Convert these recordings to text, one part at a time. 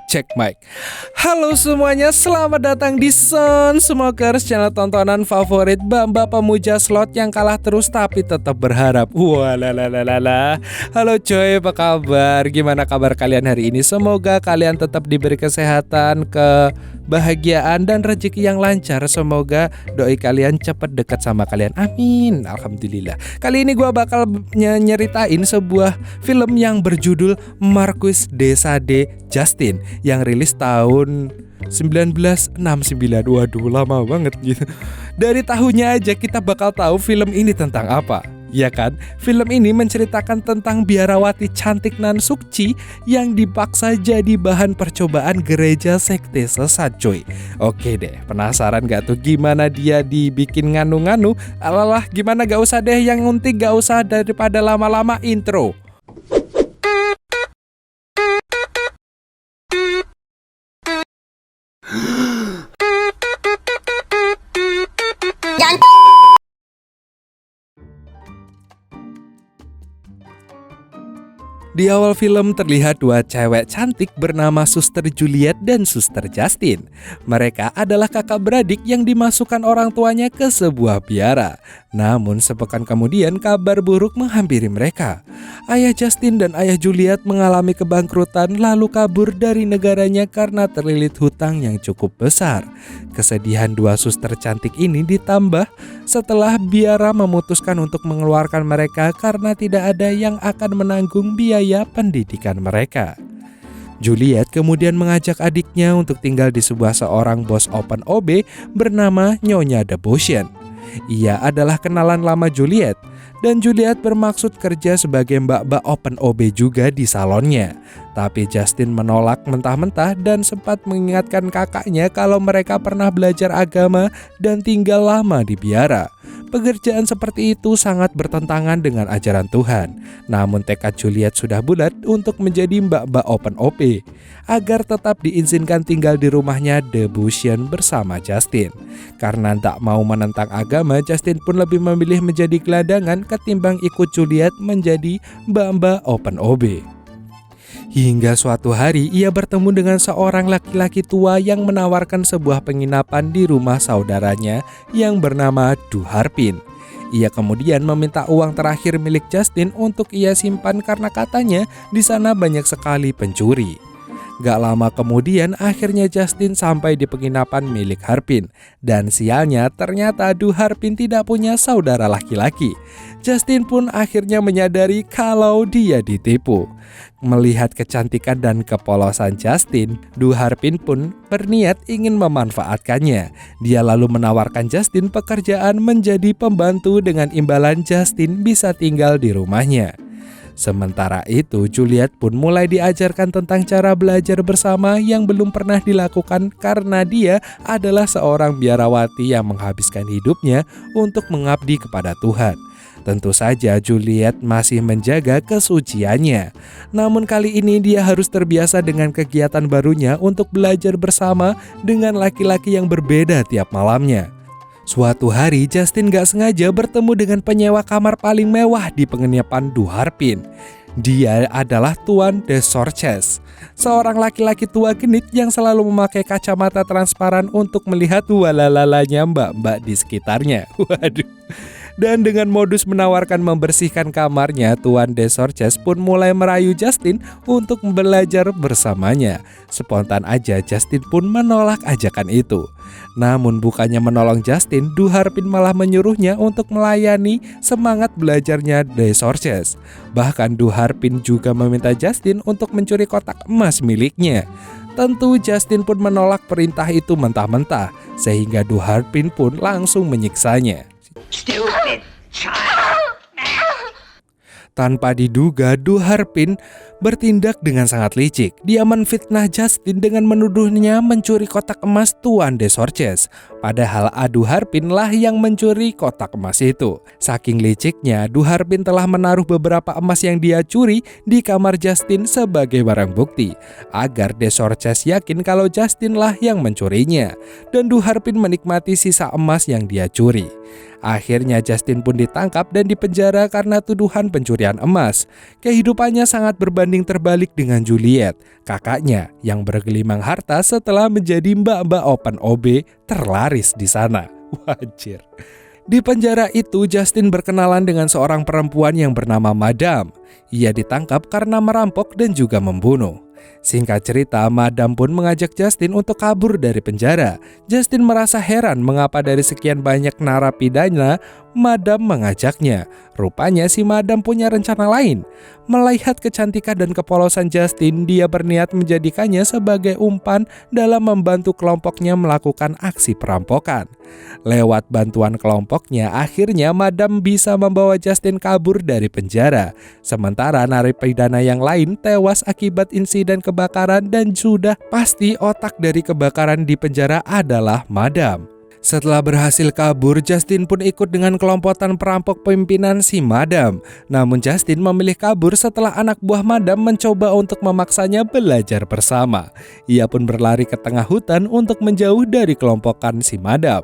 Cek mic. Halo semuanya, selamat datang di Sun Smokers, channel tontonan favorit mbak-mbak pemuja slot yang kalah terus tapi tetap berharap. Walalalala. Halo coy, apa kabar? Gimana kabar kalian hari ini? Semoga kalian tetap diberi kesehatan, kebahagiaan dan rezeki yang lancar. Semoga doi kalian cepat dekat sama kalian. Amin. Alhamdulillah. Kali ini gue bakal nyeritain sebuah film yang berjudul Marquis de Sade Justin yang rilis tahun 1969. Waduh, lama banget gitu. Dari tahunnya aja kita bakal tahu film ini tentang apa. Ya kan? Film ini menceritakan tentang biarawati cantik nan Sukci yang dipaksa jadi bahan percobaan gereja sekte sesat coy. Oke deh, penasaran gak tuh gimana dia dibikin nganu-nganu? Alalah, gimana gak usah deh, yang unting gak usah daripada lama-lama intro. Di awal film terlihat dua cewek cantik bernama Suster Juliet dan Suster Justin. Mereka adalah kakak beradik yang dimasukkan orang tuanya ke sebuah biara. Namun sepekan kemudian kabar buruk menghampiri mereka. Ayah Justin dan ayah Juliet mengalami kebangkrutan lalu kabur dari negaranya karena terlilit hutang yang cukup besar. Kesedihan dua suster cantik ini ditambah setelah biara memutuskan untuk mengeluarkan mereka karena tidak ada yang akan menanggung biaya pendidikan mereka. Juliet kemudian mengajak adiknya untuk tinggal di seorang bos open OB bernama Nyonya Devotion. Ia adalah kenalan lama Juliet, dan Juliet bermaksud kerja sebagai mbak-mbak open OB juga di salonnya. Tapi Justin menolak mentah-mentah dan sempat mengingatkan kakaknya kalau mereka pernah belajar agama dan tinggal lama di biara. Pekerjaan seperti itu sangat bertentangan dengan ajaran Tuhan. Namun tekad Juliet sudah bulat untuk menjadi mbak-mbak open OP agar tetap diizinkan tinggal di rumahnya Devotion bersama Justin. Karena tak mau menentang agama, Justin pun lebih memilih menjadi gelandangan ketimbang ikut Juliet menjadi mbak-mbak open OB. Hingga suatu hari ia bertemu dengan seorang laki-laki tua yang menawarkan sebuah penginapan di rumah saudaranya yang bernama Du Harpin. Ia kemudian meminta uang terakhir milik Justin untuk ia simpan karena katanya di sana banyak sekali pencuri. Gak lama kemudian akhirnya Justin sampai di penginapan milik Harpin. Dan sialnya ternyata Du Harpin tidak punya saudara laki-laki. Justin pun akhirnya menyadari kalau dia ditipu. Melihat kecantikan dan kepolosan Justin, Du Harpin pun berniat ingin memanfaatkannya. Dia lalu menawarkan Justin pekerjaan menjadi pembantu dengan imbalan Justin bisa tinggal di rumahnya. Sementara itu, Juliet pun mulai diajarkan tentang cara belajar bersama yang belum pernah dilakukan karena dia adalah seorang biarawati yang menghabiskan hidupnya untuk mengabdi kepada Tuhan. Tentu saja Juliet masih menjaga kesuciannya. Namun kali ini dia harus terbiasa dengan kegiatan barunya untuk belajar bersama dengan laki-laki yang berbeda tiap malamnya. Suatu hari Justin gak sengaja bertemu dengan penyewa kamar paling mewah di penginapan Du Harpin. Dia adalah Tuan de Sorches, seorang laki-laki tua genit yang selalu memakai kacamata transparan untuk melihat walalalanya mbak-mbak di sekitarnya. Waduh. Dan dengan modus menawarkan membersihkan kamarnya, Tuan de Sorches pun mulai merayu Justin untuk belajar bersamanya. Spontan aja Justin pun menolak ajakan itu. Namun bukannya menolong Justin, Du Harpin malah menyuruhnya untuk melayani semangat belajarnya de Sorches. Bahkan Du Harpin juga meminta Justin untuk mencuri kotak emas miliknya. Tentu Justin pun menolak perintah itu mentah-mentah, sehingga Du Harpin pun langsung menyiksanya. Stupid child. Tanpa diduga, Du Harpin bertindak dengan sangat licik. Dia menfitnah Justin dengan menuduhnya mencuri kotak emas Tuan de Sorches. Padahal Du Harpin lah yang mencuri kotak emas itu. Saking liciknya, Du Harpin telah menaruh beberapa emas yang dia curi di kamar Justin sebagai barang bukti, agar de Sorches yakin kalau Justin lah yang mencurinya. Dan Du Harpin menikmati sisa emas yang dia curi. Akhirnya Justin pun ditangkap dan dipenjara karena tuduhan pencurian emas. Kehidupannya sangat berbanding terbalik dengan Juliet, kakaknya yang bergelimang harta setelah menjadi mbak-mbak open OB terlaris di sana. Wajir. Di penjara itu, Justin berkenalan dengan seorang perempuan yang bernama Madam. Ia ditangkap karena merampok dan juga membunuh. Singkat cerita, Madam pun mengajak Justin untuk kabur dari penjara. Justin merasa heran mengapa dari sekian banyak narapidana, Madam mengajaknya. Rupanya si Madam punya rencana lain. Melihat kecantikan dan kepolosan Justin, dia berniat menjadikannya sebagai umpan dalam membantu kelompoknya melakukan aksi perampokan. Lewat bantuan kelompoknya, akhirnya Madam bisa membawa Justin kabur dari penjara. Sementara narapidana yang lain tewas akibat insiden kebakaran dan sudah pasti otak dari kebakaran di penjara adalah Madam. Setelah berhasil kabur, Justin pun ikut dengan kelompokan perampok pimpinan si Madam. Namun Justin memilih kabur setelah anak buah Madam mencoba untuk memaksanya belajar bersama. Ia pun berlari ke tengah hutan untuk menjauh dari kelompokan si Madam.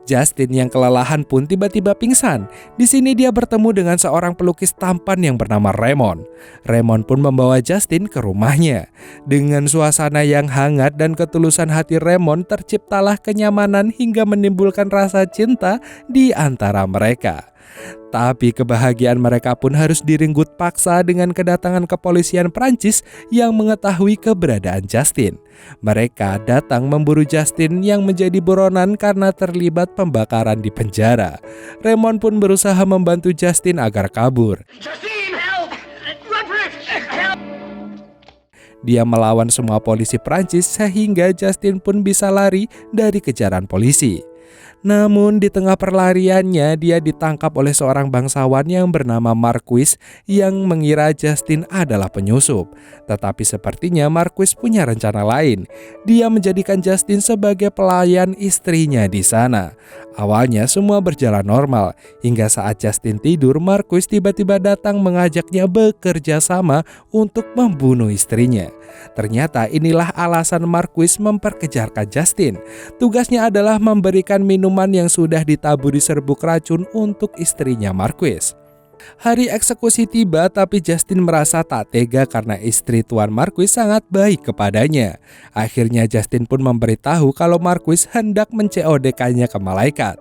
Justin yang kelelahan pun tiba-tiba pingsan. Di sini dia bertemu dengan seorang pelukis tampan yang bernama Raymond. Raymond pun membawa Justin ke rumahnya. Dengan suasana yang hangat dan ketulusan hati Raymond, terciptalah kenyamanan hingga menimbulkan rasa cinta di antara mereka. Tapi kebahagiaan mereka pun harus direnggut paksa dengan kedatangan kepolisian Prancis yang mengetahui keberadaan Justin. Mereka datang memburu Justin yang menjadi buronan karena terlibat pembakaran di penjara. Raymond pun berusaha membantu Justin agar kabur. Justine, help! Roderick, help! Dia melawan semua polisi Prancis sehingga Justin pun bisa lari dari kejaran polisi. Namun di tengah perlariannya dia ditangkap oleh seorang bangsawan yang bernama Marquis yang mengira Justin adalah penyusup. Tetapi sepertinya Marquis punya rencana lain. Dia menjadikan Justin sebagai pelayan istrinya di sana. Awalnya semua berjalan normal, hingga saat Justin tidur, Marquis tiba-tiba datang mengajaknya bekerja sama untuk membunuh istrinya. Ternyata inilah alasan Marquis memperkejarkan Justin. Tugasnya adalah memberikan minuman yang sudah ditaburi serbuk racun untuk istrinya Marquis. Hari eksekusi tiba, tapi Justin merasa tak tega karena istri Tuan Marquis sangat baik kepadanya. Akhirnya Justin pun memberitahu kalau Marquis hendak men-COD-kannya ke malaikat.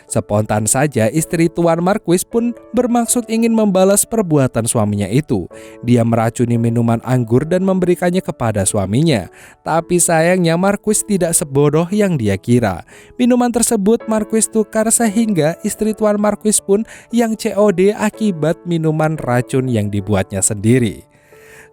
Spontan saja istri Tuan Marquis pun bermaksud ingin membalas perbuatan suaminya itu. Dia meracuni minuman anggur dan memberikannya kepada suaminya. Tapi sayangnya Marquis tidak sebodoh yang dia kira. Minuman tersebut Marquis tukar sehingga istri Tuan Marquis pun yang COD akibat minuman racun yang dibuatnya sendiri.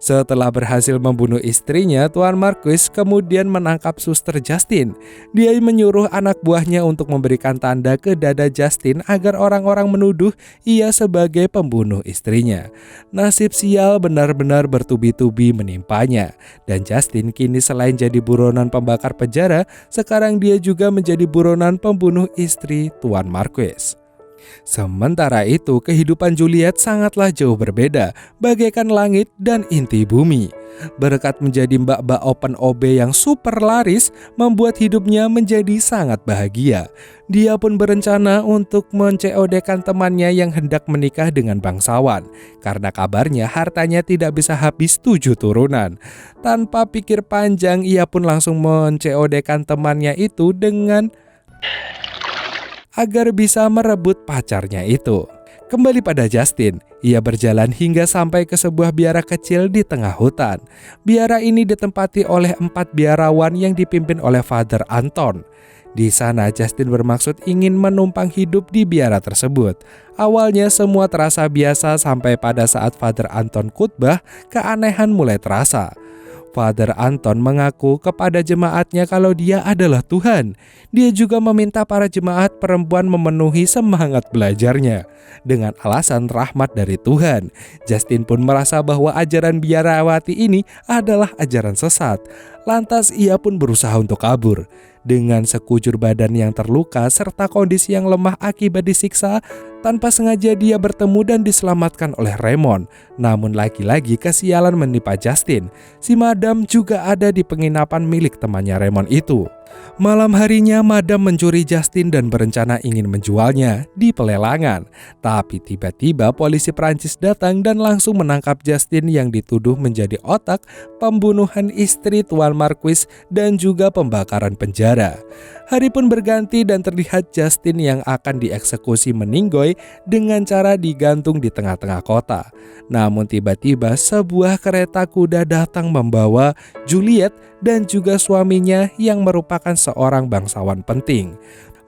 Setelah berhasil membunuh istrinya, Tuan Marquis kemudian menangkap suster Justin. Dia menyuruh anak buahnya untuk memberikan tanda ke dada Justin agar orang-orang menuduh ia sebagai pembunuh istrinya. Nasib sial benar-benar bertubi-tubi menimpanya. Dan Justin kini selain jadi buronan pembakar penjara, sekarang dia juga menjadi buronan pembunuh istri Tuan Marquis. Sementara itu, kehidupan Juliet sangatlah jauh berbeda, bagaikan langit dan inti bumi. Berkat menjadi mbak-mbak open OB yang super laris, membuat hidupnya menjadi sangat bahagia. Dia pun berencana untuk men-COD-kan temannya yang hendak menikah dengan bangsawan. Karena kabarnya hartanya tidak bisa habis 7 turunan. Tanpa pikir panjang, ia pun langsung men-COD-kan temannya itu dengan agar bisa merebut pacarnya itu. Kembali pada Justin, ia berjalan hingga sampai ke sebuah biara kecil di tengah hutan. Biara ini ditempati oleh 4 biarawan yang dipimpin oleh Father Anton. Di sana Justin bermaksud ingin menumpang hidup di biara tersebut. Awalnya semua terasa biasa sampai pada saat Father Anton khutbah, keanehan mulai terasa. Father Anton mengaku kepada jemaatnya kalau dia adalah Tuhan. Dia juga meminta para jemaat perempuan memenuhi semangat belajarnya dengan alasan rahmat dari Tuhan. Justin pun merasa bahwa ajaran biarawati ini adalah ajaran sesat. Lantas ia pun berusaha untuk kabur. Dengan sekujur badan yang terluka serta kondisi yang lemah akibat disiksa, tanpa sengaja dia bertemu dan diselamatkan oleh Raymond. Namun lagi-lagi kesialan menimpa Justin. Si Madam juga ada di penginapan milik temannya Raymond itu. Malam harinya, Madam mencuri Justin dan berencana ingin menjualnya di pelelangan. Tapi tiba-tiba polisi Prancis datang dan langsung menangkap Justin yang dituduh menjadi otak pembunuhan istri Tuan Marquis dan juga pembakaran penjara. Hari pun berganti dan terlihat Justin yang akan dieksekusi meninggoy dengan cara digantung di tengah-tengah kota. Namun tiba-tiba sebuah kereta kuda datang membawa Juliet dan juga suaminya yang merupakan seorang bangsawan penting.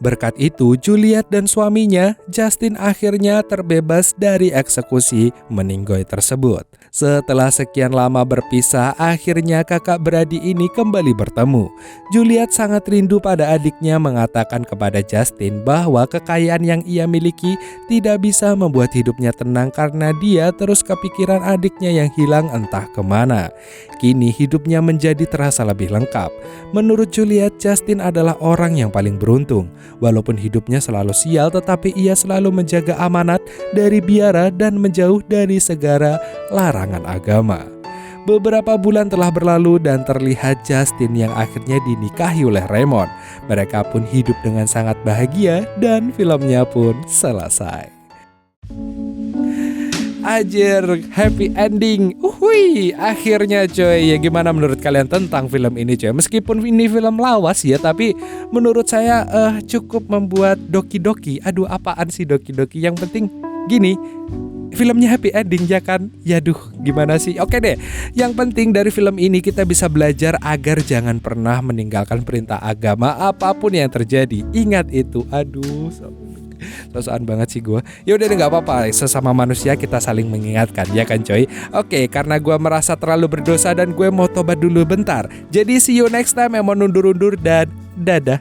Berkat itu, Juliet dan suaminya, Justin, akhirnya terbebas dari eksekusi meninggoy tersebut. Setelah sekian lama berpisah, akhirnya kakak beradik ini kembali bertemu. Juliet sangat rindu pada adiknya, mengatakan kepada Justin bahwa kekayaan yang ia miliki tidak bisa membuat hidupnya tenang karena dia terus kepikiran adiknya yang hilang entah kemana. Kini hidupnya menjadi terasa lebih lengkap. Menurut Juliet, Justin adalah orang yang paling beruntung. Walaupun hidupnya selalu sial, tetapi ia selalu menjaga amanat dari biara dan menjauh dari segala larangan agama. Beberapa bulan telah berlalu dan terlihat Justin yang akhirnya dinikahi oleh Raymond. Mereka pun hidup dengan sangat bahagia dan filmnya pun selesai. Ajar, happy ending. Akhirnya coy. Ya gimana menurut kalian tentang film ini coy? Meskipun ini film lawas ya, tapi menurut saya cukup membuat doki-doki. Aduh, apaan sih doki-doki? Yang penting gini, filmnya happy ending ya kan? Yaduh, gimana sih? Oke deh. Yang penting dari film ini kita bisa belajar agar jangan pernah meninggalkan perintah agama apapun yang terjadi. Ingat itu. Aduh, sosokan banget sih gue. Ya udah deh, nggak apa-apa. Sesama manusia kita saling mengingatkan, ya kan coy. Oke, karena gue merasa terlalu berdosa dan gue mau tobat dulu bentar. Jadi see you next time. Emang undur-undur dan dadah.